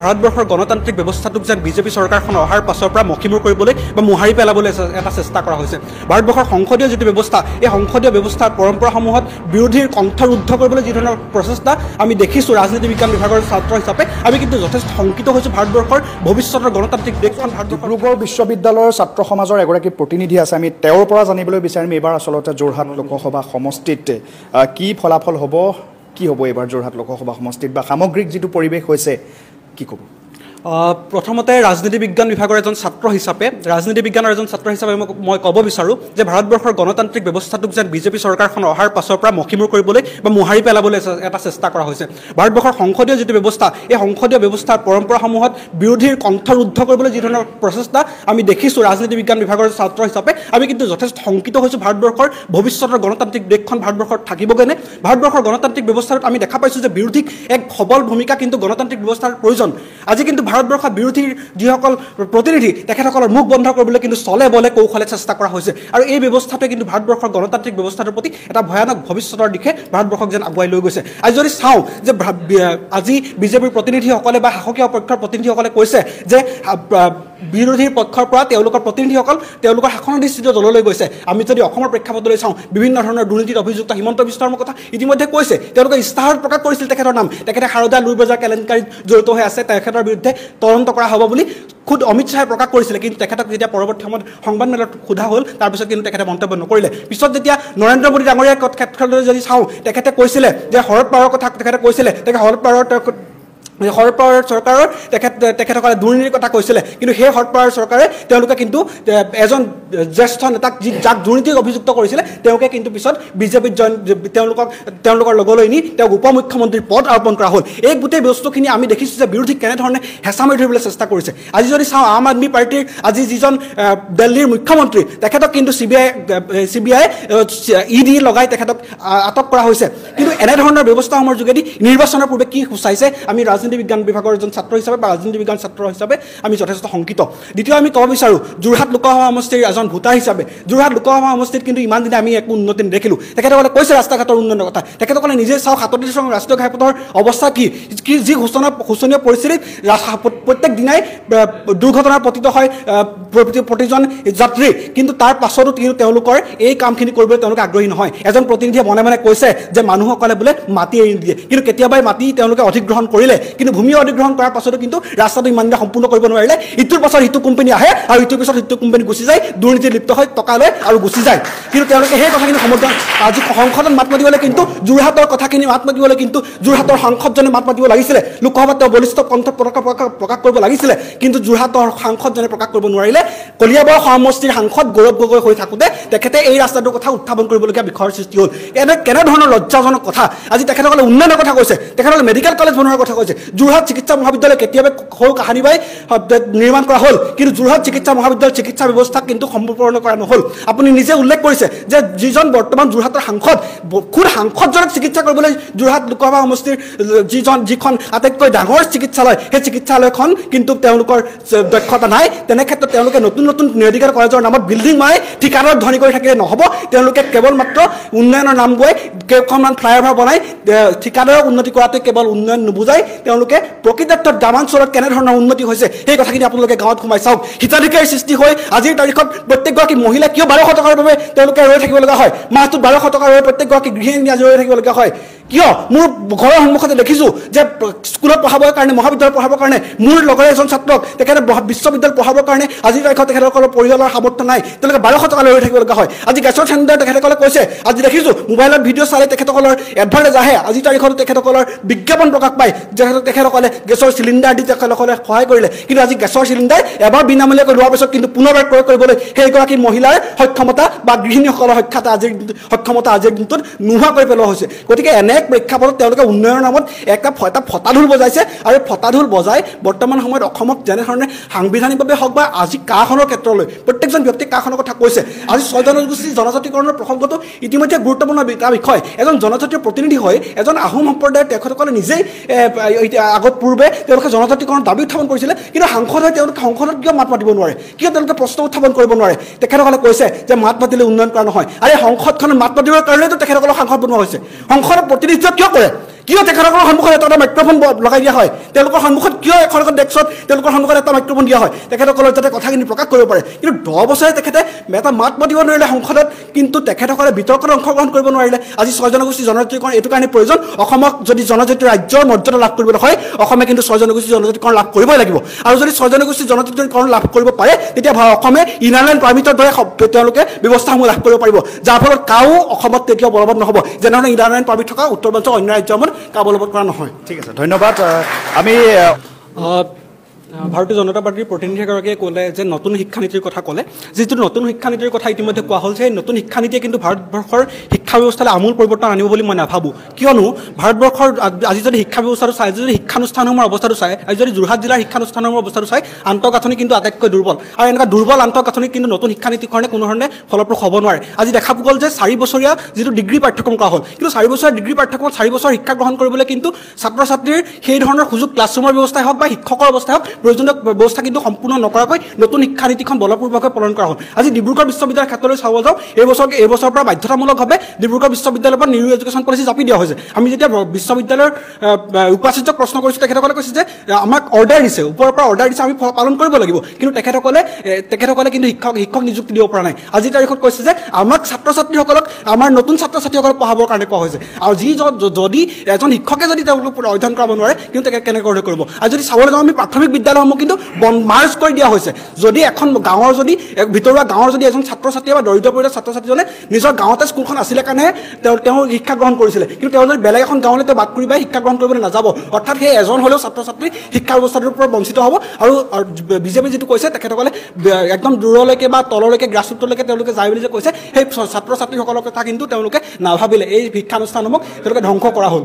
ভাৰতবৰ্ষৰ গণতান্ত্ৰিক ব্যৱস্থাটোক যেন বিজেপি চৰকাৰখন অহাৰ পাছৰ পৰা মষিমূৰ কৰিবলৈ বা মোহাৰি পেলাবলৈ এটা চেষ্টা কৰা হৈছে। ভাৰতবৰ্ষৰ সংসদীয় যিটো ব্যৱস্থা, এই সংসদীয় ব্যৱস্থাৰ পৰম্পৰাসমূহত বিৰোধীৰ কণ্ঠৰুদ্ধ কৰিবলৈ যি ধৰণৰ প্ৰচেষ্টা আমি দেখিছোঁ ৰাজনীতি বিজ্ঞান বিভাগৰ ছাত্ৰ হিচাপে, আমি কিন্তু যথেষ্ট শংকিত হৈছোঁ। ভাৰতবৰ্ষৰ ভৱিষ্যতৰ গণতান্ত্ৰিক দেশখন ডিব্ৰুগড় বিশ্ববিদ্যালয়ৰ ছাত্ৰ সমাজৰ এগৰাকী প্ৰতিনিধি আছে, আমি তেওঁৰ পৰা জানিবলৈ বিচাৰিম এইবাৰ আচলতে যোৰহাট লোকসভা সমষ্টিত কি ফলাফল হ'ব, কি হ'ব এইবাৰ যোৰহাট লোকসভা সমষ্টিত বা সামগ্ৰিক যিটো পৰিৱেশ হৈছে কি ক'ব? প্ৰথমতে ৰাজনীতি বিজ্ঞান বিভাগৰ এজন ছাত্ৰ হিচাপে মই ক'ব বিচাৰোঁ যে ভাৰতবৰ্ষৰ গণতান্ত্ৰিক ব্যৱস্থাটোক যেন বিজেপি চৰকাৰখন অহাৰ পাছৰ পৰা মষিমূৰ কৰিবলৈ বা মোহাৰি পেলাবলৈ এটা চেষ্টা কৰা হৈছে। ভাৰতবৰ্ষৰ সংসদীয় যিটো ব্যৱস্থা, এই সংসদীয় ব্যৱস্থাৰ পৰম্পৰাসমূহত বিৰোধীৰ কণ্ঠৰুদ্ধ কৰিবলৈ যি ধৰণৰ প্ৰচেষ্টা আমি দেখিছোঁ ৰাজনীতি বিজ্ঞান বিভাগৰ ছাত্ৰ হিচাপে, আমি কিন্তু যথেষ্ট শংকিত হৈছোঁ। ভাৰতবৰ্ষৰ ভৱিষ্যতৰ গণতান্ত্ৰিক দেশখন ভাৰতবৰ্ষত থাকিবগৈনে? ভাৰতবৰ্ষৰ গণতান্ত্ৰিক ব্যৱস্থাটোত আমি দেখা পাইছোঁ যে বিৰোধীক এক সবল ভূমিকা কিন্তু গণতান্ত্ৰিক ব্যৱস্থাৰ প্ৰয়োজন। আজি কিন্তু ভাৰতবৰ্ষত বিৰোধীৰ যিসকল প্ৰতিনিধি তেখেতসকলৰ মুখ বন্ধ কৰিবলৈ কিন্তু চলে বলে কৌশলে চেষ্টা কৰা হৈছে, আৰু এই ব্যৱস্থাটোৱে কিন্তু ভাৰতবৰ্ষৰ গণতান্ত্ৰিক ব্যৱস্থাটোৰ প্ৰতি এটা ভয়ানক ভৱিষ্যতৰ দিশে ভাৰতবৰ্ষক যেন আগুৱাই লৈ গৈছে। আজি যদি চাওঁ যে আজি বিজেপিৰ প্ৰতিনিধিসকলে বা শাসকীয় পক্ষৰ প্ৰতিনিধিসকলে কৈছে যে বিৰোধীৰ পক্ষৰ পৰা তেওঁলোকৰ প্ৰতিনিধিসকল তেওঁলোকৰ শাসনাধিষ্ঠিত দললৈ গৈছে। আমি যদি অসমৰ প্ৰেক্ষাপটলৈ চাওঁ, বিভিন্ন ধৰণৰ দুৰ্নীতিত অভিযুক্ত হিমন্ত বিশ্ব শৰ্মাৰ কথা ইতিমধ্যে কৈছে, তেওঁলোকে ইস্তাহাৰত প্ৰকাশ কৰিছিল তেখেতৰ নাম, তেখেতে সাৰদা লুৰ বজাৰ কেলেংকাৰীত জড়িত হৈ আছে, তেখেতৰ বিৰুদ্ধে তদন্ত কৰা হ'ব বুলি খুদ অমিত শ্বাহে প্ৰকাশ কৰিছিলে। কিন্তু তেখেতক যেতিয়া পৰৱৰ্তী সময়ত সংবাদমেলত সোধা হ'ল, তাৰপিছত কিন্তু তেখেতে মন্তব্য নকৰিলে। পিছত যেতিয়া নৰেন্দ্ৰ মোদী ডাঙৰীয়াৰ ক্ষেত্ৰলৈ যদি চাওঁ, তেখেতে কৈছিলে যে শৰদ পাৱাৰৰ কথা তেখেতে কৈছিলে, শৰদ পাৱাৰ চৰকাৰৰ তেখেতসকলে দুৰ্নীতিৰ কথা কৈছিলে, কিন্তু সেই শৰদ পাৱাৰ চৰকাৰে তেওঁলোকে কিন্তু এজন জ্যেষ্ঠ নেতাক যাক দুৰ্নীতিৰ অভিযুক্ত কৰিছিলে তেওঁকে কিন্তু পিছত বিজেপিত তেওঁলোকৰ লগলৈ নি তেওঁক উপ মুখ্যমন্ত্ৰীৰ পদ অৰ্পণ কৰা হ'ল। এই গোটেই বস্তুখিনি আমি দেখিছোঁ যে বিৰোধীক কেনেধৰণে হেঁচা মাৰি ধৰিবলৈ চেষ্টা কৰিছে। আজি যদি চাওঁ আম আদমী পাৰ্টীৰ আজি যিজন দিল্লীৰ মুখ্যমন্ত্ৰী, তেখেতক কিন্তু CBI ED লগাই তেখেতক আটক কৰা হৈছে। কিন্তু এনেধৰণৰ ব্যৱস্থাসমূহৰ যোগেদি নিৰ্বাচনৰ পূৰ্বে কি সূচাইছে আমি ৰাজনীতি বিজ্ঞান বিভাগৰ এজন ছাত্ৰ হিচাপে বা ৰাজনীতি বিজ্ঞান ছাত্ৰ হিচাপে আমি যথেষ্ট শংকিত। দ্বিতীয় আমি ক'ব বিচাৰোঁ যোৰহাট লোকসভা সমষ্টিৰ এজন ভোটাৰ হিচাপে, যোৰহাট লোকসভা সমষ্টিত কিন্তু ইমান দিনে আমি একো উন্নতি নেদেখিলোঁ। তেখেতসকলে কৈছে ৰাস্তা ঘাটৰ উন্নয়নৰ কথা, তেখেতসকলে নিজে চাওক 37 চনৰ ৰাষ্ট্ৰীয় ঘাইপথৰ অৱস্থা কি যি শোচনীয় পৰিস্থিতিত প্ৰত্যেক দিনাই দুৰ্ঘটনাৰ পতিত হয় প্ৰতিজন যাত্ৰী, কিন্তু তাৰ পাছতো কিন্তু তেওঁলোকৰ এই কামখিনি কৰিবলৈ তেওঁলোকে আগ্ৰহী নহয়। এজন প্ৰতিনিধিয়ে মনে মনে কৈছে যে মানুহসকলে বোলে মাটি এৰি দিয়ে, কিন্তু কেতিয়াবাই মাটি তেওঁলোকে অধিগ্ৰহণ কৰিলে, কিন্তু ভূমি অধিগ্ৰহণ কৰাৰ পাছতো কিন্তু ৰাস্তাটো ইমান দিনে সম্পূৰ্ণ কৰিব নোৱাৰিলে। ইটোৰ পাছত সিটো কোম্পানী আহে আৰু ইটোৰ পিছত সিটো কোম্পানী গুচি যায়, দুৰ্নীতিত লিপ্ত হৈ টকা লয় আৰু গুচি যায়। কিন্তু তেওঁলোকে সেই কথাখিনি সমৰ্থন আজি সংসদত মাত মাতিবলৈ কিন্তু যোৰহাটৰ কথাখিনি মাত মাতিবলৈ কিন্তু যোৰহাটৰ সাংসদজনে মাত মাতিব লাগিছিলে, লোকসভাত তেওঁ বলিষ্ঠ কণ্ঠ প্ৰকাশ কৰিব লাগিছিলে, কিন্তু যোৰহাটৰ সাংসদজনে প্ৰকাশ কৰিব নোৱাৰিলে। কলিয়াবৰ সমষ্টিৰ সাংসদ গৌৰৱ গগৈ হৈ থাকোঁতে তেখেতে এই ৰাস্তাটোৰ কথা উত্থাপন কৰিবলগীয়া বিষয়ৰ সৃষ্টি হ'ল। কেনেধৰণৰ লজ্জাজনক কথা। আজি তেখেতসকলে উন্নয়নৰ কথা কৈছে, তেখেতসকলে মেডিকেল কলেজ বনোৱাৰ কথা কৈছে। যোৰহাট চিকিৎসা মহাবিদ্যালয় কেতিয়াবা সৰু কাহানি বাই নিৰ্মাণ কৰা হ'ল, কিন্তু যোৰহাট চিকিৎসা মহাবিদ্যালয়ৰ চিকিৎসা ব্যৱস্থা কিন্তু সম্পূৰ্ণ কৰা নহ'ল। আপুনি নিজে উল্লেখ কৰিছে যে যিজন বৰ্তমান যোৰহাটৰ সাংসদ, খুদ সাংসদজনক চিকিৎসা কৰিবলৈ যোৰহাট লোকসভা সমষ্টিৰ যিখন আটাইতকৈ ডাঙৰ চিকিৎসালয়, সেই চিকিৎসালয়খন কিন্তু তেওঁলোকৰ দক্ষতা নাই। তেনে ক্ষেত্ৰত তেওঁলোকে নতুন মেডিকেল কলেজৰ নামত বিল্ডিং বনাই ঠিকাদাৰক ধনী কৰি থাকিলে নহ'ব। তেওঁলোকে কেৱল মাত্ৰ উন্নয়নৰ নাম গৈ কেইখনমান ফ্লাইঅভাৰ বনাই ঠিকাদাৰক উন্নতি কৰাটোৱে কেৱল উন্নয়ন নুবুজাই, তেওঁলোকে প্ৰকৃতাৰ্থত গ্ৰামাঞ্চলত কেনেধৰণৰ উন্নতি হৈছে সেই কথাখিনি আপোনালোকে গাঁৱত সোমাই চাওক। হিতাধিকাৰীৰ সৃষ্টি হৈ আজিৰ তাৰিখত প্ৰত্যেকগৰাকী মহিলা কিয় 1200 টকাৰ বাবে তেওঁলোকে ৰৈ থাকিব লগা হয়? মাহটোত 1200 টকা ৰৈ প্ৰত্যেকগৰাকী গৃহিণী আজি ৰৈ থাকিব লগা হয় কিয়? মোৰ ঘৰৰ সন্মুখতে দেখিছোঁ যে স্কুলত পঢ়াবৰ কাৰণে, মহাবিদ্যালয়ত পঢ়াবৰ কাৰণে মোৰ লগৰে এজন ছাত্ৰক তেখেতে বিশ্ববিদ্যালয়ত পঢ়াবৰ কাৰণে আজিৰ তাৰিখত তেখেতসকলৰ পৰিয়ালৰ সামৰ্থ্য নাই, তেওঁলোকে 1200 টকা ৰৈ থাকিব লগা হয়। আজি গেছৰ চিলিণ্ডাৰ তেখেতসকলে কৈছে, আজি দেখিছোঁ মোবাইলত ভিডিঅ' চালে তেখেতসকলৰ এডভাৰ্টাইজ আহে, আজিৰ তাৰিখত তেখেতসকলৰ বিজ্ঞাপন প্ৰকাশ পায় তেখেতসকলে গেছৰ চিলিণ্ডাৰ দি তেখেতসকলে সহায় কৰিলে, কিন্তু আজি গেছৰ চিলিণ্ডাৰ এবাৰ বিনামূলীয়াকৈ লোৱাৰ পিছত কিন্তু পুনৰবাৰ ক্ৰয় কৰিবলৈ সেইগৰাকী মহিলাৰ সক্ষমতা বা গৃহিণীসকলৰ সক্ষমতা আজিৰ দিনটোত নোহোৱা কৰি পেলোৱা হৈছে। গতিকে এনে প্ৰেক্ষাপটত তেওঁলোকে উন্নয়নৰ নামত এটা ফটাঢোল বজাইছে, আৰু ফটাঢোল বজাই বৰ্তমান সময়ত অসমক যেনেধৰণে সাংবিধানিকভাৱে হওক বা আজি কাখনৰ ক্ষেত্ৰলৈ প্ৰত্যেকজন ব্যক্তিয়ে কাখনৰ কথা কৈছে। আজি 6 জনগোষ্ঠীৰ জনজাতিকৰণৰ প্ৰসংগটো ইতিমধ্যে গুৰুত্বপূৰ্ণ এটা বিষয়। এজন জনজাতীয় প্ৰতিনিধি হৈ এজন আহোম সম্প্ৰদায়ৰ তেখেতসকলে নিজেই আগত পূৰ্বে তেওঁলোকে জনজাতিকৰণৰ দাবী উত্থাপন কৰিছিলে, কিন্তু সাংসদ হৈ তেওঁলোকে সংসদত কিয় মাত মাতিব নোৱাৰে? কিয় তেওঁলোকে প্ৰশ্ন উত্থাপন কৰিব নোৱাৰে? তেখেতসকলে কৈছে যে মাত মাতিলে উন্নয়ন কৰা নহয়। আৰু এই সংসদখনত মাত মাতিবৰ কাৰণেতো তেখেতসকলক সাংসদ বনোৱা হৈছে। সংসদৰ প্ৰতিনিধিত্ব কিয় কৰে? কিয় তেখেতসকলৰ সন্মুখত এটা মাইক্ৰফোন লগাই দিয়া হয় তেওঁলোকৰ সন্মুখত কিয় এখন ডেস্কত তেওঁলোকৰ সন্মুখত এটা মাইক্ৰফোন দিয়া হয় তেখেতসকলৰ যাতে কথাখিনি প্ৰকাশ কৰিব পাৰে কিন্তু 10 বছৰে তেখেতে এটা মাত মাতিব নোৱাৰিলে সংসদত কিন্তু তেখেতসকলে বিতৰ্কত অংশগ্ৰহণ কৰিব নোৱাৰিলে আজি 6 জনগোষ্ঠী জনজাতিকৰণ এইটো কাৰণে প্ৰয়োজন অসমক যদি জনজাতি ৰাজ্যৰ মৰ্যাদা লাভ কৰিবলৈ হয় অসমে কিন্তু 6 জনগোষ্ঠী জনজাতিকৰণ লাভ কৰিবই লাগিব আৰু যদি 6 জনগোষ্ঠী জনজাতিকৰণ লাভ কৰিব পাৰে তেতিয়া অসমে ইনাৰলেণ্ড পাৰ্মিটৰ দৰে তেওঁলোকে ব্যৱস্থাসমূহ লাভ কৰিব পাৰিব যাৰ ফলত কাও অসমত তেতিয়াও বলবৎ নহ'ব যেনেধৰণে ইনাৰলেণ্ড পাৰ্মিট থকা উত্তৰ পূৰ্বাঞ্চল অন্য ৰাজ্যসমূহত কাও বলবৎ কৰা নহয় ঠিক আছে ধন্যবাদ আমি ভাৰতীয় জনতা পাৰ্টীৰ প্ৰতিনিধিগৰাকীয়ে ক'লে যে নতুন শিক্ষানীতিৰ কথা ক'লে যিটো নতুন শিক্ষানীতিৰ কথা ইতিমধ্যে কোৱা হ'ল যে নতুন শিক্ষানীতিয়ে কিন্তু ভাৰতবৰ্ষৰ শিক্ষা ব্যৱস্থালৈ আমূল পৰিৱৰ্তন আনিব বুলি মই নাভাবোঁ কিয়নো ভাৰতবৰ্ষৰ আজি যদি শিক্ষা ব্যৱস্থাটো চাই যদি শিক্ষানুষ্ঠানসমূহৰ অৱস্থাটো চাই আজি যদি যোৰহাট জিলাৰ শিক্ষানুষ্ঠানসমূহৰ অৱস্থাটো চাই আন্তঃগাঁথনি কিন্তু আটাইতকৈ দুৰ্বল আৰু এনেকুৱা দুৰ্বল আন্তঃগাঁথনি কিন্তু নতুন শিক্ষানীতিখনে কোনো ধৰণে ফলপ্ৰসূ হ'ব নোৱাৰে আজি দেখা গ'ল যে 4 বছৰীয়া যিটো ডিগ্ৰী পাঠ্যক্ৰম কৰা হ'ল কিন্তু 4 বছৰীয়া ডিগ্ৰী পাঠ্যক্ৰমত 4 বছৰ শিক্ষা গ্ৰহণ কৰিবলৈ কিন্তু ছাত্ৰ ছাত্ৰীৰ সেই ধৰণৰ সুযোগ ক্লাছৰুমৰ ব্যৱস্থাই হওক বা শিক্ষকৰ অৱস্থাই হওক প্ৰয়োজনীয় ব্যৱস্থা কিন্তু সম্পূৰ্ণ নকৰাকৈ নতুন শিক্ষানীতিখন বলপূৰ্বকভাৱে পালন কৰা হ'ল আজি ডিব্ৰুগড় বিশ্ববিদ্যালয়ৰ ক্ষেত্ৰলৈ চাব যাওঁ এই বছৰৰ পৰা বাধ্যতামূলকভাৱে ডিব্ৰুগড় বিশ্ববিদ্যালয়ৰ পৰা নিউ এডুকেশ্যন পলিচি জাপি দিয়া হৈছে আমি যেতিয়া বিশ্ববিদ্যালয়ৰ উপাচাৰ্যক প্ৰশ্ন কৰিছোঁ তেখেতসকলে কৈছে যে আমাক অৰ্ডাৰ দিছে ওপৰৰ পৰা অৰ্ডাৰ দিছে আমি পালন কৰিব লাগিব কিন্তু তেখেতসকলে কিন্তু শিক্ষক নিযুক্তি দিব পৰা নাই আজিৰ তাৰিখত কৈছে যে আমাক ছাত্ৰ ছাত্ৰীসকলক আমাৰ নতুন ছাত্ৰ ছাত্ৰীসকলক পঢ়াবৰ কাৰণে কোৱা হৈছে আৰু যদি এজন শিক্ষকে যদি তেওঁলোক অধ্যয়ন কৰাব নোৱাৰে কিন্তু কেনেকৈ কৰিব আৰু যদি চাবলৈ যাওঁ আমি প্ৰাথমিক বিদ্যালয়সমূহ কিন্তু মাৰ্জ কৰি দিয়া হৈছে যদি এখন গাঁৱৰ যদি ভিতৰুৱা গাঁৱৰ যদি এজন ছাত্ৰ ছাত্ৰীয়ে বা দৰিদ্ৰ পৰিয়ালৰ ছাত্ৰ ছাত্ৰীজনে নিজৰ গাঁৱতে স্কুলখন আছিলে কাৰণে তেওঁ শিক্ষা গ্ৰহণ কৰিছিলে কিন্তু তেওঁ যদি বেলেগ এখন গাঁৱলৈ তেওঁ বাট কৰি পাই শিক্ষা গ্ৰহণ কৰিবলৈ নাযাব অৰ্থাৎ সেই এজন হ'লেও ছাত্ৰ ছাত্ৰী শিক্ষা ব্যৱস্থাটোৰ পৰা বঞ্চিত হ'ব আৰু বিজেপি যিটো কৈছে তেখেতসকলে একদম দূৰলৈকে বা তললৈকে গ্ৰাছৰুটলৈকে তেওঁলোকে যায় বুলি যে কৈছে সেই ছাত্ৰ ছাত্ৰীসকলৰ কথা কিন্তু তেওঁলোকে নাভাবিলে এই শিক্ষানুষ্ঠানসমূহ তেওঁলোকে ধ্বংস কৰা হ'ল